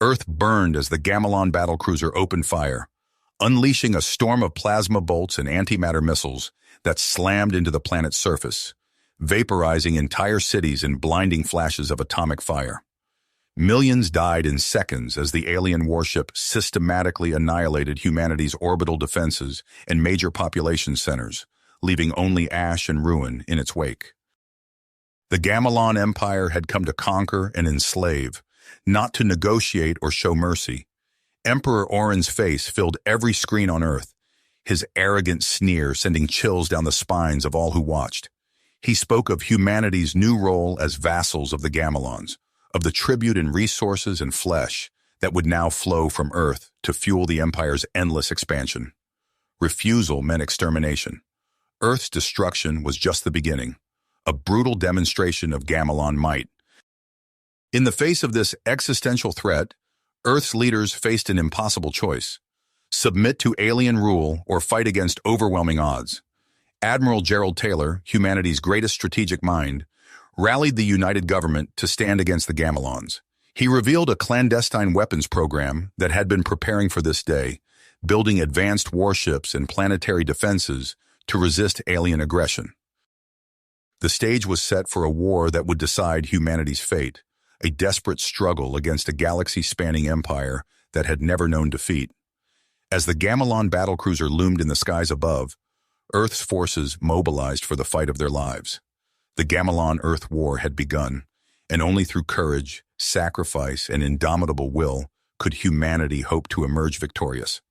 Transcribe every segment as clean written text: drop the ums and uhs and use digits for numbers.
Earth burned as the Gamelon battlecruiser opened fire, unleashing a storm of plasma bolts and antimatter missiles that slammed into the planet's surface, vaporizing entire cities in blinding flashes of atomic fire. Millions died in seconds as the alien warship systematically annihilated humanity's orbital defenses and major population centers, leaving only ash and ruin in its wake. The Gamelon Empire had come to conquer and enslave, not to negotiate or show mercy. Emperor Orin's face filled every screen on Earth, his arrogant sneer sending chills down the spines of all who watched. He spoke of humanity's new role as vassals of the Gamelons, of the tribute in resources and flesh that would now flow from Earth to fuel the Empire's endless expansion. Refusal meant extermination. Earth's destruction was just the beginning, a brutal demonstration of Gamelon might. In the face of this existential threat, Earth's leaders faced an impossible choice: submit to alien rule or fight against overwhelming odds. Admiral Gerald Taylor, humanity's greatest strategic mind, rallied the united government to stand against the Gamelons. He revealed a clandestine weapons program that had been preparing for this day, building advanced warships and planetary defenses to resist alien aggression. The stage was set for a war that would decide humanity's fate, a desperate struggle against a galaxy-spanning empire that had never known defeat. As the Gamelon battlecruiser loomed in the skies above, Earth's forces mobilized for the fight of their lives. The Gamelon-Earth War had begun, and only through courage, sacrifice, and indomitable will could humanity hope to emerge victorious.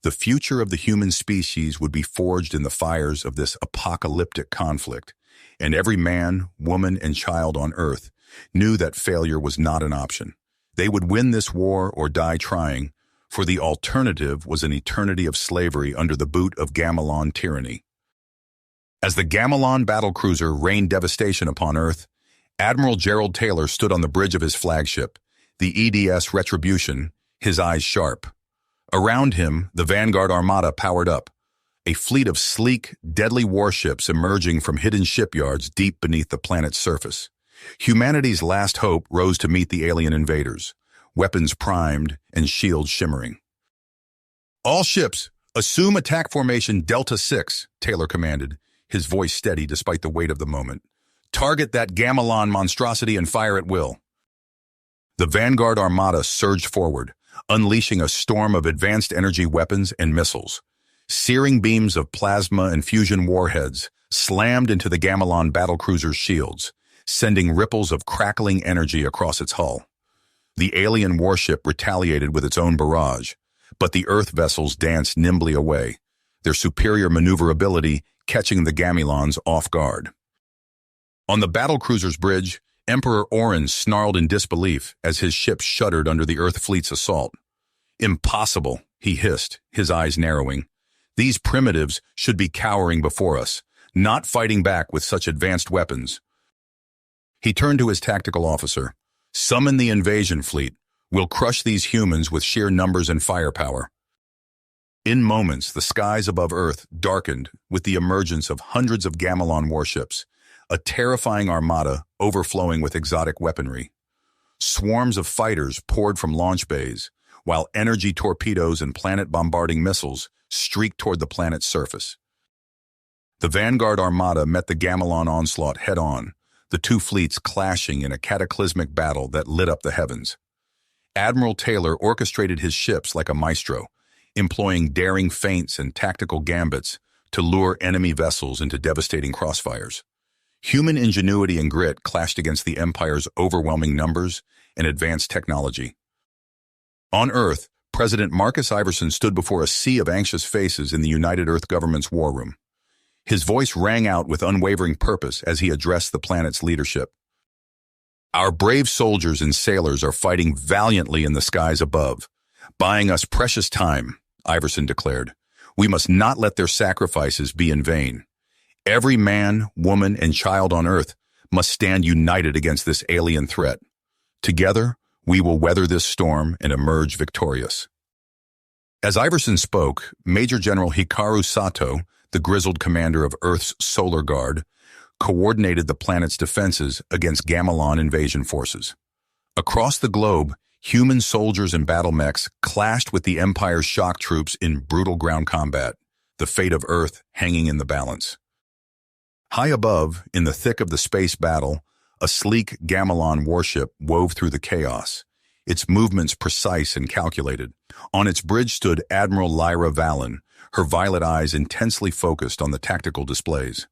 The future of the human species would be forged in the fires of this apocalyptic conflict, and every man, woman, and child on Earth knew that failure was not an option. They would win this war or die trying, for the alternative was an eternity of slavery under the boot of Gamelon tyranny. As the Gamelon battlecruiser rained devastation upon Earth, Admiral Gerald Taylor stood on the bridge of his flagship, the EDS Retribution, his eyes sharp. Around him, the Vanguard Armada powered up, a fleet of sleek, deadly warships emerging from hidden shipyards deep beneath the planet's surface. Humanity's last hope rose to meet the alien invaders, weapons primed and shields shimmering. "All ships, assume attack formation Delta 6, Taylor commanded, his voice steady despite the weight of the moment. "Target that Gamelon monstrosity and fire at will." The Vanguard Armada surged forward, unleashing a storm of advanced energy weapons and missiles. Searing beams of plasma and fusion warheads slammed into the Gamelon battlecruiser's shields, sending ripples of crackling energy across its hull. The alien warship retaliated with its own barrage, but the Earth vessels danced nimbly away, their superior maneuverability catching the Gamelons off guard. On the battlecruiser's bridge, Emperor Orin snarled in disbelief as his ship shuddered under the Earth fleet's assault. "Impossible," he hissed, his eyes narrowing. "These primitives should be cowering before us, not fighting back with such advanced weapons." He turned to his tactical officer. "Summon the invasion fleet. We'll crush these humans with sheer numbers and firepower." In moments, the skies above Earth darkened with the emergence of hundreds of Gamelon warships, a terrifying armada overflowing with exotic weaponry. Swarms of fighters poured from launch bays, while energy torpedoes and planet-bombarding missiles streaked toward the planet's surface. The Vanguard Armada met the Gamelon onslaught head-on, the two fleets clashing in a cataclysmic battle that lit up the heavens. Admiral Taylor orchestrated his ships like a maestro, employing daring feints and tactical gambits to lure enemy vessels into devastating crossfires. Human ingenuity and grit clashed against the Empire's overwhelming numbers and advanced technology. On Earth, President Marcus Iverson stood before a sea of anxious faces in the United Earth government's war room. His voice rang out with unwavering purpose as he addressed the planet's leadership. "Our brave soldiers and sailors are fighting valiantly in the skies above, buying us precious time," Iverson declared. "We must not let their sacrifices be in vain. Every man, woman, and child on Earth must stand united against this alien threat. Together, we will weather this storm and emerge victorious." As Iverson spoke, Major General Hikaru Sato, the grizzled commander of Earth's Solar Guard, coordinated the planet's defenses against Gamelon invasion forces. Across the globe, Human soldiers and battle mechs clashed with the Empire's shock troops in brutal ground combat, the fate of Earth hanging in the balance. High above, in the thick of the space battle, a sleek Gamelon warship wove through the chaos, its movements precise and calculated. On its bridge stood Admiral Lyra Valen, her violet eyes intensely focused on the tactical displays.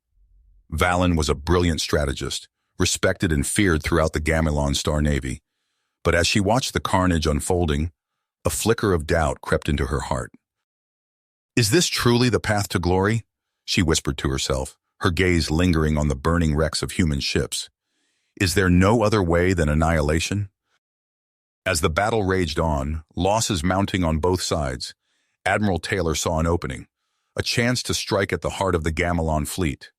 Valen was a brilliant strategist, respected and feared throughout the Gamelon Star Navy. But as she watched the carnage unfolding, a flicker of doubt crept into her heart. "Is this truly the path to glory?" she whispered to herself, her gaze lingering on the burning wrecks of human ships. "Is there no other way than annihilation?" As the battle raged on, losses mounting on both sides, Admiral Taylor saw an opening, a chance to strike at the heart of the Gamelon fleet.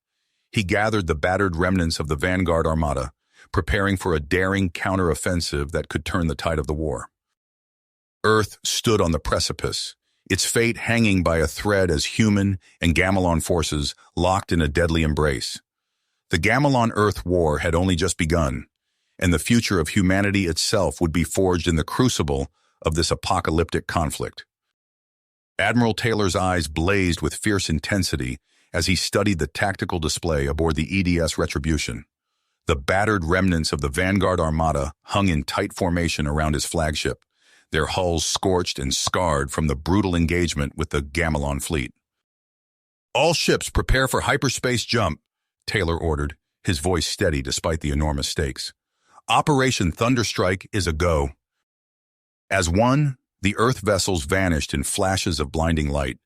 He gathered the battered remnants of the Vanguard Armada, preparing for a daring counter-offensive that could turn the tide of the war. Earth stood on the precipice, its fate hanging by a thread as human and Gamelon forces locked in a deadly embrace. The Gamelon-Earth war had only just begun, and the future of humanity itself would be forged in the crucible of this apocalyptic conflict. Admiral Taylor's eyes blazed with fierce intensity as he studied the tactical display aboard the EDS Retribution. The battered remnants of the Vanguard Armada hung in tight formation around his flagship, their hulls scorched and scarred from the brutal engagement with the Gamelon fleet. "All ships prepare for hyperspace jump," Taylor ordered, his voice steady despite the enormous stakes. "Operation Thunderstrike is a go." As one, the Earth vessels vanished in flashes of blinding light,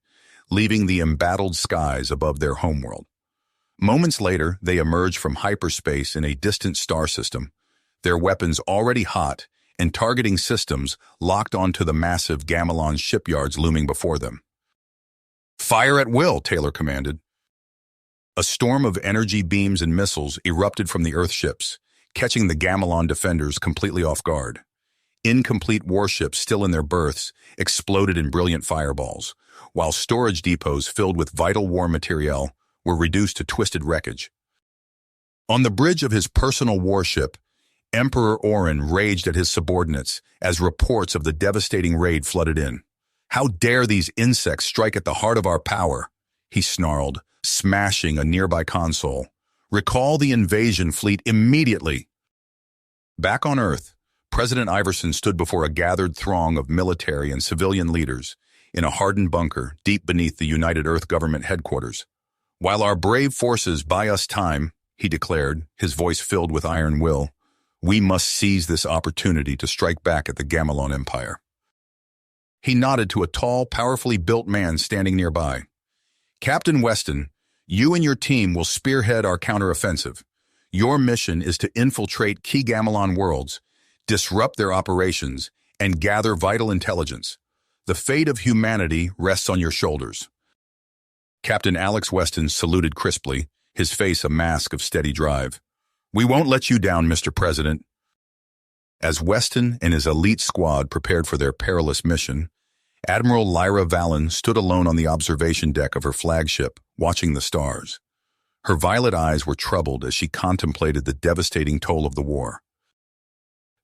leaving the embattled skies above their homeworld. Moments later, they emerged from hyperspace in a distant star system, their weapons already hot and targeting systems locked onto the massive Gamelon shipyards looming before them. "Fire at will," Taylor commanded. A storm of energy beams and missiles erupted from the Earth ships, catching the Gamelon defenders completely off guard. Incomplete warships still in their berths exploded in brilliant fireballs, while storage depots filled with vital war materiel were reduced to twisted wreckage. On the bridge of his personal warship, Emperor Orin raged at his subordinates as reports of the devastating raid flooded in. "How dare these insects strike at the heart of our power?" he snarled, smashing a nearby console. "Recall the invasion fleet immediately." Back on Earth, President Iverson stood before a gathered throng of military and civilian leaders in a hardened bunker deep beneath the United Earth Government headquarters. "While our brave forces buy us time," he declared, his voice filled with iron will, "we must seize this opportunity to strike back at the Gamelon Empire." He nodded to a tall, powerfully built man standing nearby. "Captain Weston, you and your team will spearhead our counteroffensive. Your mission is to infiltrate key Gamelon worlds, disrupt their operations, and gather vital intelligence. The fate of humanity rests on your shoulders." Captain Alex Weston saluted crisply, his face a mask of steady drive. "We won't let you down, Mr. President." As Weston and his elite squad prepared for their perilous mission, Admiral Lyra Valen stood alone on the observation deck of her flagship, watching the stars. Her violet eyes were troubled as she contemplated the devastating toll of the war.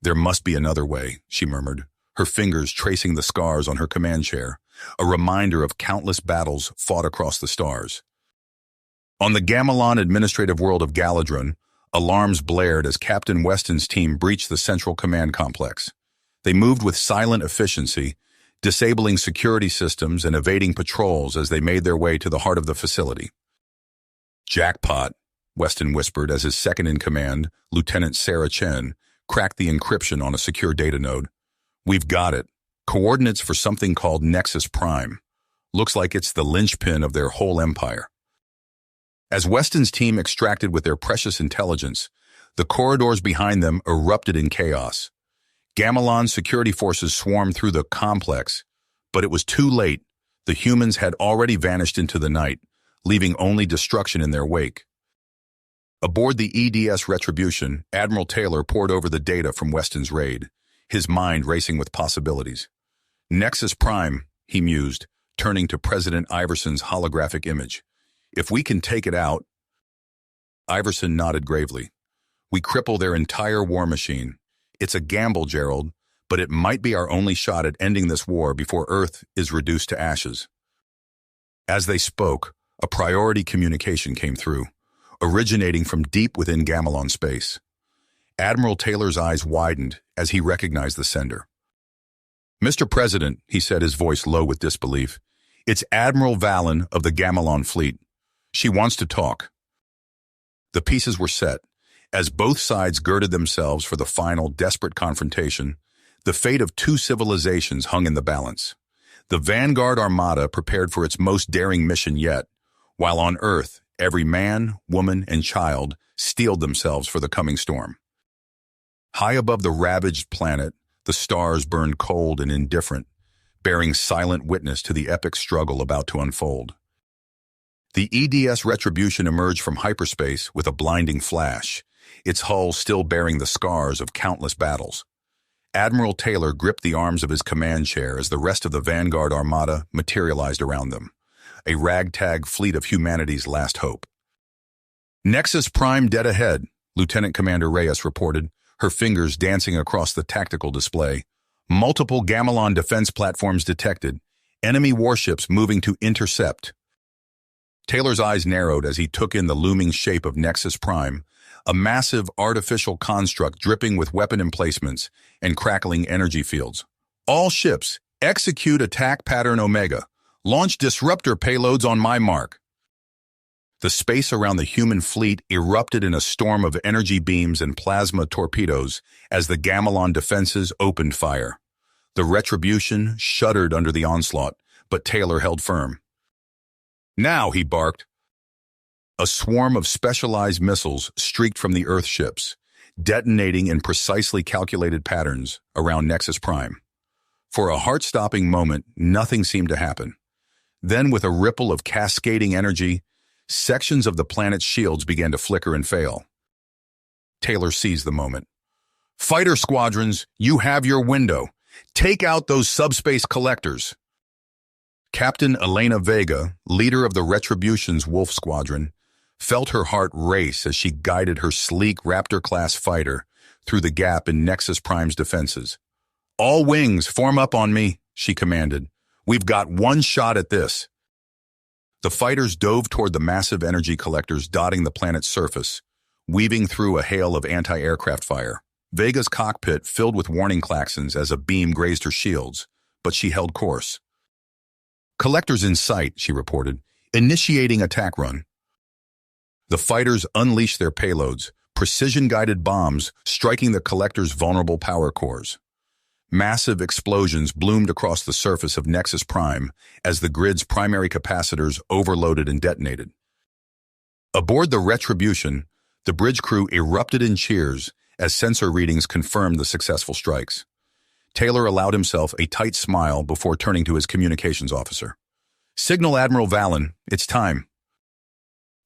"There must be another way," she murmured, her fingers tracing the scars on her command chair, a reminder of countless battles fought across the stars. On the Gamelon administrative world of Galadron, alarms blared as Captain Weston's team breached the central command complex. They moved with silent efficiency, disabling security systems and evading patrols as they made their way to the heart of the facility. "Jackpot," Weston whispered as his second-in-command, Lieutenant Sarah Chen, cracked the encryption on a secure data node. "We've got it. Coordinates for something called Nexus Prime. Looks like it's the linchpin of their whole empire." As Weston's team extracted with their precious intelligence, the corridors behind them erupted in chaos. Gamelon security forces swarmed through the complex, but it was too late. The humans had already vanished into the night, leaving only destruction in their wake. Aboard the EDS Retribution, Admiral Taylor pored over the data from Weston's raid, his mind racing with possibilities. "Nexus Prime," he mused, turning to President Iverson's holographic image. "If we can take it out—" Iverson nodded gravely. "We cripple their entire war machine. It's a gamble, Gerald, but it might be our only shot at ending this war before Earth is reduced to ashes. As they spoke, a priority communication came through, originating from deep within Gamelon space. Admiral Taylor's eyes widened as he recognized the sender. "Mr. President," he said, his voice low with disbelief, "it's Admiral Valen of the Gamelon fleet. She wants to talk." The pieces were set. As both sides girded themselves for the final, desperate confrontation, the fate of two civilizations hung in the balance. The Vanguard Armada prepared for its most daring mission yet, while on Earth, every man, woman, and child steeled themselves for the coming storm. High above the ravaged planet, the stars burned cold and indifferent, bearing silent witness to the epic struggle about to unfold. The EDS Retribution emerged from hyperspace with a blinding flash, its hull still bearing the scars of countless battles. Admiral Taylor gripped the arms of his command chair as the rest of the Vanguard Armada materialized around them, a ragtag fleet of humanity's last hope. "Nexus Prime dead ahead," Lieutenant Commander Reyes reported, her fingers dancing across the tactical display. "Multiple Gamelon defense platforms detected. Enemy warships moving to intercept." Taylor's eyes narrowed as he took in the looming shape of Nexus Prime, a massive artificial construct dripping with weapon emplacements and crackling energy fields. "All ships, execute attack pattern Omega. Launch disruptor payloads on my mark." The space around the human fleet erupted in a storm of energy beams and plasma torpedoes as the Gamelon defenses opened fire. The Retribution shuddered under the onslaught, but Taylor held firm. "Now," he barked. A swarm of specialized missiles streaked from the Earth ships, detonating in precisely calculated patterns around Nexus Prime. For a heart-stopping moment, nothing seemed to happen. Then, with a ripple of cascading energy, sections of the planet's shields began to flicker and fail. Taylor seized the moment. "Fighter squadrons, you have your window. Take out those subspace collectors." Captain Elena Vega, leader of the Retribution's Wolf Squadron, felt her heart race as she guided her sleek Raptor-class fighter through the gap in Nexus Prime's defenses. "All wings, form up on me," she commanded. "We've got one shot at this." The fighters dove toward the massive energy collectors dotting the planet's surface, weaving through a hail of anti-aircraft fire. Vega's cockpit filled with warning klaxons as a beam grazed her shields, but she held course. "Collectors in sight," she reported, "initiating attack run." The fighters unleashed their payloads, precision-guided bombs striking the collectors' vulnerable power cores. Massive explosions bloomed across the surface of Nexus Prime as the grid's primary capacitors overloaded and detonated. Aboard the Retribution, the bridge crew erupted in cheers as sensor readings confirmed the successful strikes. Taylor allowed himself a tight smile before turning to his communications officer. "Signal Admiral Valen, it's time."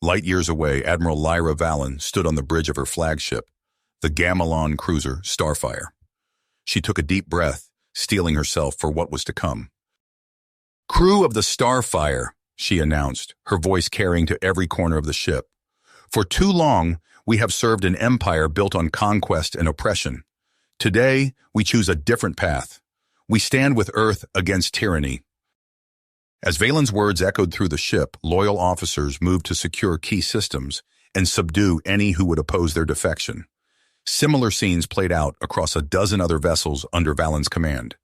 Light years away, Admiral Lyra Valen stood on the bridge of her flagship, the Gamelon cruiser Starfire. She took a deep breath, steeling herself for what was to come. "Crew of the Starfire," she announced, her voice carrying to every corner of the ship. "For too long, we have served an empire built on conquest and oppression. Today, we choose a different path. We stand with Earth against tyranny." As Valen's words echoed through the ship, loyal officers moved to secure key systems and subdue any who would oppose their defection. Similar scenes played out across a dozen other vessels under Valen's command.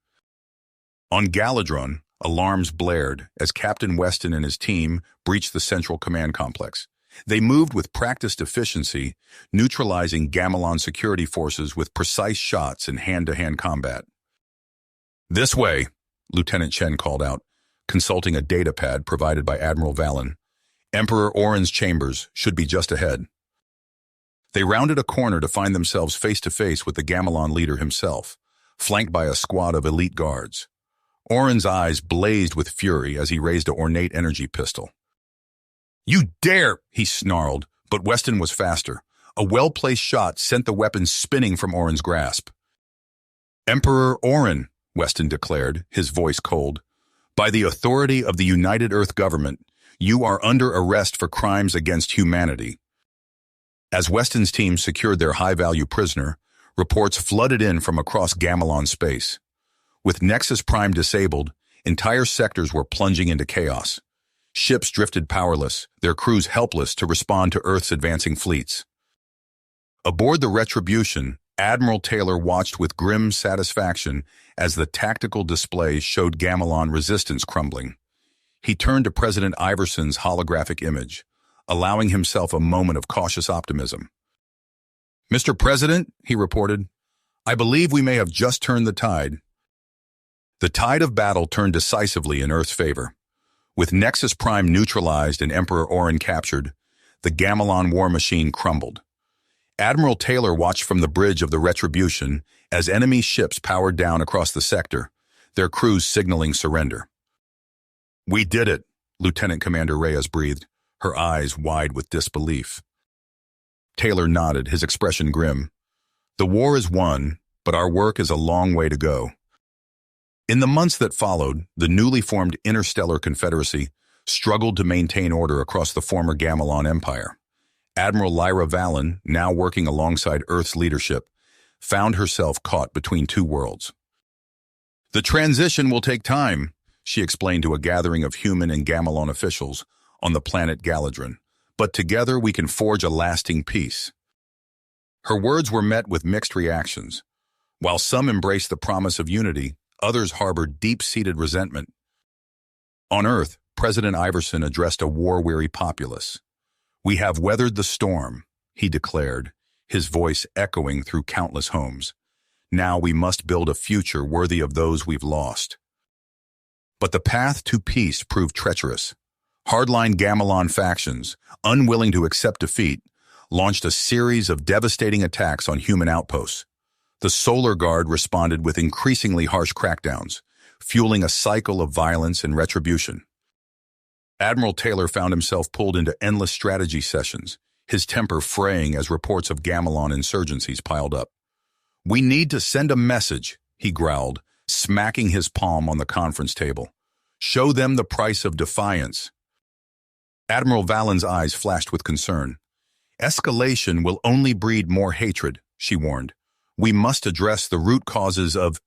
On Galadron, alarms blared as Captain Weston and his team breached the central command complex. They moved with practiced efficiency, neutralizing Gamelon security forces with precise shots in hand-to-hand combat. "This way," Lieutenant Chen called out, consulting a datapad provided by Admiral Valen. "Emperor Orin's chambers should be just ahead." They rounded a corner to find themselves face-to-face with the Gamelon leader himself, flanked by a squad of elite guards. Orin's eyes blazed with fury as he raised an ornate energy pistol. "You dare!" he snarled, but Weston was faster. A well-placed shot sent the weapon spinning from Orin's grasp. "Emperor Orin," Weston declared, his voice cold, "by the authority of the United Earth Government, you are under arrest for crimes against humanity." As Weston's team secured their high-value prisoner, Reports flooded in from across Gamelon space. With Nexus Prime disabled, entire sectors were plunging into chaos. Ships drifted powerless, their crews helpless to respond to Earth's advancing fleets. Aboard the Retribution, Admiral Taylor watched with grim satisfaction as the tactical displays showed Gamelon resistance crumbling. He turned to President Iverson's holographic image, allowing himself a moment of cautious optimism. "Mr. President," he reported, "I believe we may have just turned the tide." The tide of battle turned decisively in Earth's favor. With Nexus Prime neutralized and Emperor Orin captured, the Gamelon war machine crumbled. Admiral Taylor watched from the bridge of the Retribution as enemy ships powered down across the sector, their crews signaling surrender. "We did it," Lieutenant Commander Reyes breathed, her eyes wide with disbelief. Taylor nodded, his expression grim. "The war is won, but our work is a long way to go." In the months that followed, the newly formed Interstellar Confederacy struggled to maintain order across the former Gamelon Empire. Admiral Lyra Vallon, now working alongside Earth's leadership, found herself caught between two worlds. "The transition will take time," she explained to a gathering of human and Gamelon officials on the planet Galadron, "but together we can forge a lasting peace." Her words were met with mixed reactions. While some embraced the promise of unity, others harbored deep-seated resentment. On Earth, President Iverson addressed a war-weary populace. "We have weathered the storm," he declared, his voice echoing through countless homes. "Now we must build a future worthy of those we've lost." But the path to peace proved treacherous. Hardline Gamelon factions, unwilling to accept defeat, launched a series of devastating attacks on human outposts. The Solar Guard responded with increasingly harsh crackdowns, fueling a cycle of violence and retribution. Admiral Taylor found himself pulled into endless strategy sessions, his temper fraying as reports of Gamelon insurgencies piled up. "We need to send a message," he growled, smacking his palm on the conference table. "Show them the price of defiance." Admiral Vallon's eyes flashed with concern. "Escalation will only breed more hatred," she warned. "We must address the root causes of—"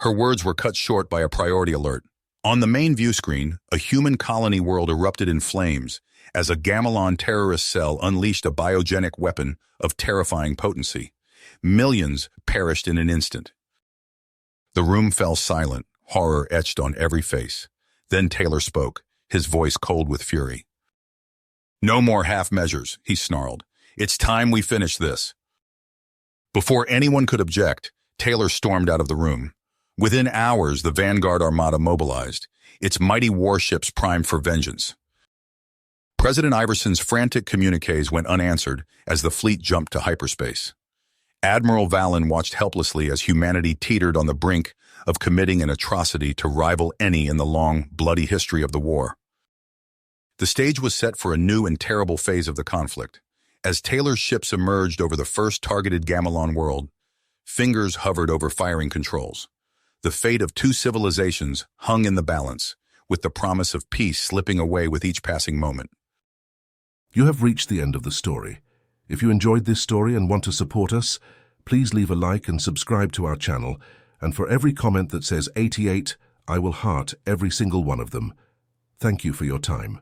Her words were cut short by a priority alert. On the main view screen, a human colony world erupted in flames as a Gamelon terrorist cell unleashed a biogenic weapon of terrifying potency. Millions perished in an instant. The room fell silent, horror etched on every face. Then Taylor spoke, his voice cold with fury. "No more half measures," he snarled. "It's time we finish this." Before anyone could object, Taylor stormed out of the room. Within hours, the Vanguard Armada mobilized, its mighty warships primed for vengeance. President Iverson's frantic communiques went unanswered as the fleet jumped to hyperspace. Admiral Vallon watched helplessly as humanity teetered on the brink of committing an atrocity to rival any in the long, bloody history of the war. The stage was set for a new and terrible phase of the conflict. As Taylor's ships emerged over the first targeted Gamelon world, fingers hovered over firing controls. The fate of two civilizations hung in the balance, with the promise of peace slipping away with each passing moment. You have reached the end of the story. If you enjoyed this story and want to support us, please leave a like and subscribe to our channel, and for every comment that says 88, I will heart every single one of them. Thank you for your time.